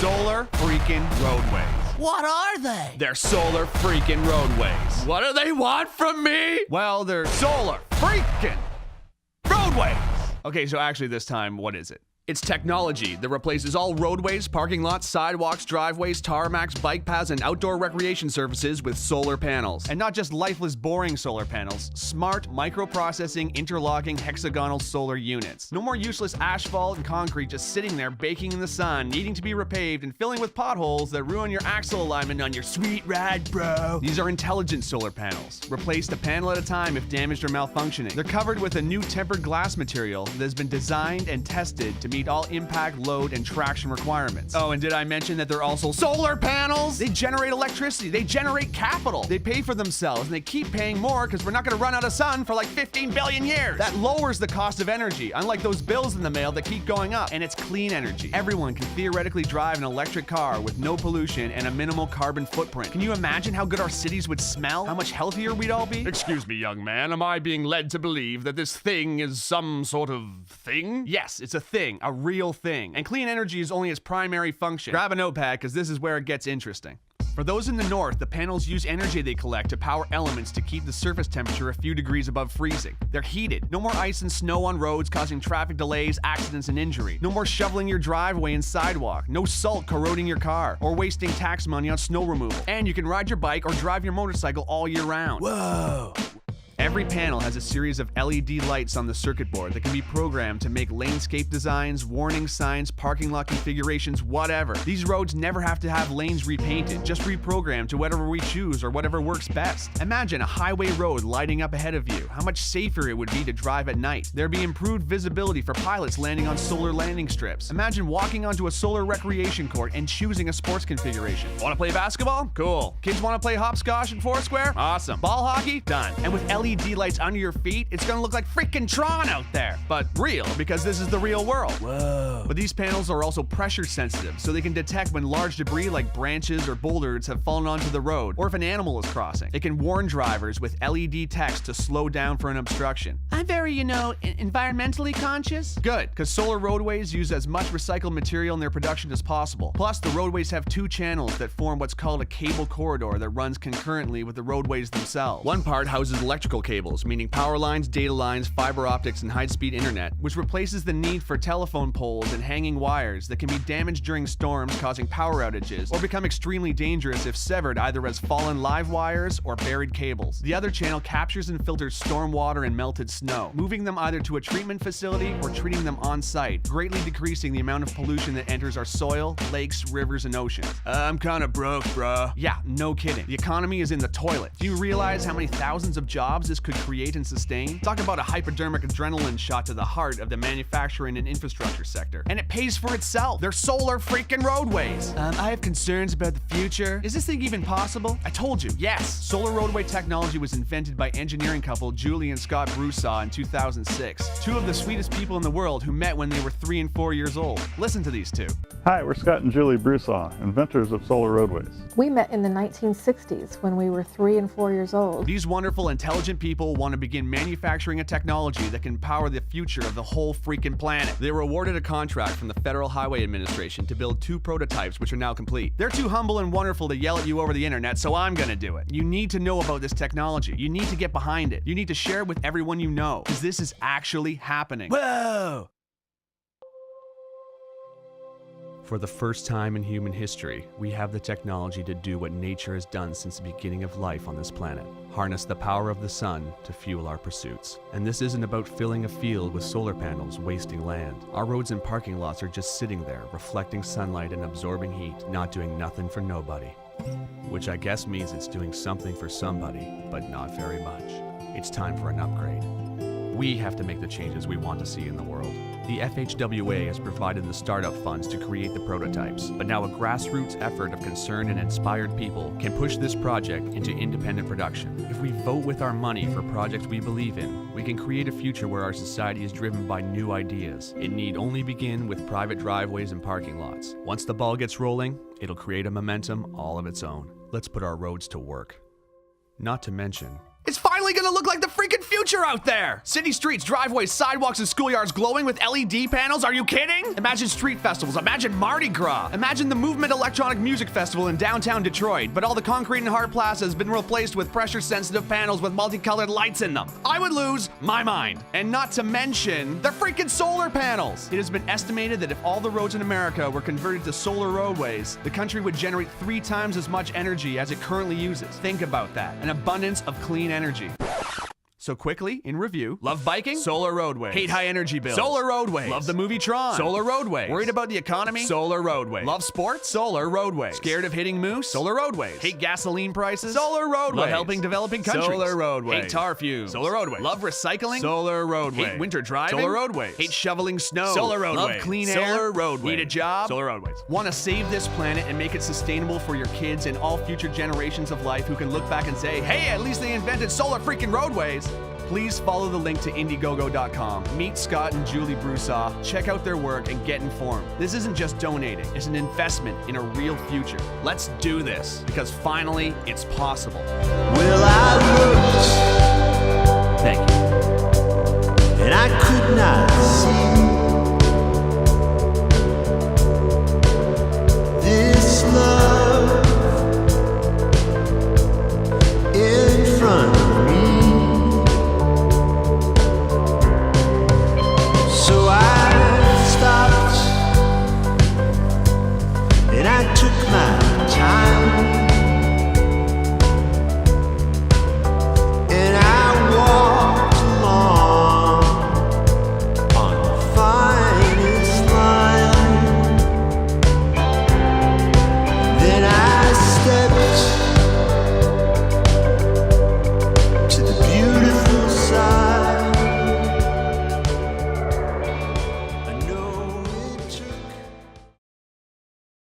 solar freaking roadways. What are they? They're solar freaking roadways. What do they want from me? Well, they're solar freaking roadways. Okay, so actually this time, what is it? It's technology that replaces all roadways, parking lots, sidewalks, driveways, tarmacs, bike paths, and outdoor recreation surfaces with solar panels. And not just lifeless, boring solar panels. Smart, microprocessing, interlocking, hexagonal solar units. No more useless asphalt and concrete just sitting there baking in the sun, needing to be repaved and filling with potholes that ruin your axle alignment on your sweet ride, bro. These are intelligent solar panels. Replaced a panel at a time if damaged or malfunctioning. They're covered with a new tempered glass material that has been designed and tested to meet all impact, load, and traction requirements. Oh, and did I mention that they're also solar panels? They generate electricity, they generate capital, they pay for themselves, and they keep paying more because we're not gonna run out of sun for like 15 billion years. That lowers the cost of energy, unlike those bills in the mail that keep going up. And it's clean energy. Everyone can theoretically drive an electric car with no pollution and a minimal carbon footprint. Can you imagine how good our cities would smell? How much healthier we'd all be? Excuse me, young man, am I being led to believe that this thing is some sort of thing? Yes, it's a thing, a real thing. And clean energy is only its primary function. Grab a notepad, because this is where it gets interesting. For those in the north, the panels use energy they collect to power elements to keep the surface temperature a few degrees above freezing. They're heated. No more ice and snow on roads causing traffic delays, accidents, and injury. No more shoveling your driveway and sidewalk. No salt corroding your car or wasting tax money on snow removal. And you can ride your bike or drive your motorcycle all year round. Whoa! Every panel has a series of LED lights on the circuit board that can be programmed to make landscape designs, warning signs, parking lot configurations, whatever. These roads never have to have lanes repainted, just reprogrammed to whatever we choose or whatever works best. Imagine a highway road lighting up ahead of you. How much safer it would be to drive at night. There'd be improved visibility for pilots landing on solar landing strips. Imagine walking onto a solar recreation court and choosing a sports configuration. Want to play basketball? Cool. Kids want to play hopscotch and foursquare? Awesome. Ball hockey? Done. And with LED lights under your feet, it's gonna look like freaking Tron out there. But real, because this is the real world. Whoa. But these panels are also pressure sensitive, so they can detect when large debris like branches or boulders have fallen onto the road, or if an animal is crossing. It can warn drivers with LED text to slow down for an obstruction. I'm very, environmentally conscious. Good, because solar roadways use as much recycled material in their production as possible. Plus, the roadways have two channels that form what's called a cable corridor that runs concurrently with the roadways themselves. One part houses electrical cables, meaning power lines, data lines, fiber optics, and high-speed internet, which replaces the need for telephone poles and hanging wires that can be damaged during storms, causing power outages, or become extremely dangerous if severed either as fallen live wires or buried cables. The other channel captures and filters storm water and melted snow, moving them either to a treatment facility or treating them on-site, greatly decreasing the amount of pollution that enters our soil, lakes, rivers, and oceans. I'm kinda broke, bruh. Yeah, no kidding. The economy is in the toilet. Do you realize how many thousands of jobs this could create and sustain? Talk about a hypodermic adrenaline shot to the heart of the manufacturing and infrastructure sector. And it pays for itself. They're solar freaking roadways. I have concerns about the future. Is this thing even possible? I told you, yes. Solar roadway technology was invented by engineering couple Julie and Scott Broussard in 2006. Two of the sweetest people in the world who met when they were 3 and 4 years old. Listen to these two. Hi, we're Scott and Julie Broussard, inventors of solar roadways. We met in the 1960s when we were 3 and 4 years old. These wonderful, intelligent people want to begin manufacturing a technology that can power the future of the whole freaking planet. They were awarded a contract from the Federal Highway Administration to build 2 prototypes, which are now complete. They're too humble and wonderful to yell at you over the internet, so I'm gonna do it. You need to know about this technology. You need to get behind it. You need to share it with everyone you know, because this is actually happening. Whoa! For the first time in human history, we have the technology to do what nature has done since the beginning of life on this planet. Harness the power of the sun to fuel our pursuits. And this isn't about filling a field with solar panels wasting land. Our roads and parking lots are just sitting there, reflecting sunlight and absorbing heat, not doing nothing for nobody. Which I guess means it's doing something for somebody, but not very much. It's time for an upgrade. We have to make the changes we want to see in the world. The FHWA has provided the startup funds to create the prototypes, but now a grassroots effort of concerned and inspired people can push this project into independent production. If we vote with our money for projects we believe in, we can create a future where our society is driven by new ideas. It need only begin with private driveways and parking lots. Once the ball gets rolling, it'll create a momentum all of its own. Let's put our roads to work. Not to mention, it's finally finally gonna look like the freaking future out there. City streets, driveways, sidewalks, and schoolyards glowing with LED panels. Are you kidding? Imagine street festivals. Imagine Mardi Gras. Imagine the Movement Electronic Music Festival in downtown Detroit, but all the concrete and hard plaza has been replaced with pressure-sensitive panels with multicolored lights in them. I would lose my mind. And not to mention the freaking solar panels. It has been estimated that if all the roads in America were converted to solar roadways, the country would generate 3 times as much energy as it currently uses. Think about that. An abundance of clean energy. So quickly, in review, love biking? Solar Roadways. Hate high energy bills? Solar Roadways. Love the movie Tron? Solar Roadways. Worried about the economy? Solar Roadways. Love sports? Solar Roadways. Scared of hitting moose? Solar Roadways. Hate gasoline prices? Solar Roadways. Love helping developing countries? Solar Roadways. Hate tar fumes? Solar Roadways. Love recycling? Solar Roadways. Hate winter driving? Solar Roadways. Hate shoveling snow? Solar Roadways. Love clean air? Solar Roadways. Need a job? Solar Roadways. Want to save this planet and make it sustainable for your kids and all future generations of life who can look back and say, hey, at least they invented solar freaking roadways? Please follow the link to Indiegogo.com. Meet Scott and Julie Broussard, check out their work, and get informed. This isn't just donating, it's an investment in a real future. Let's do this, because finally, it's possible. Well, I looked, Thank you. and I could not see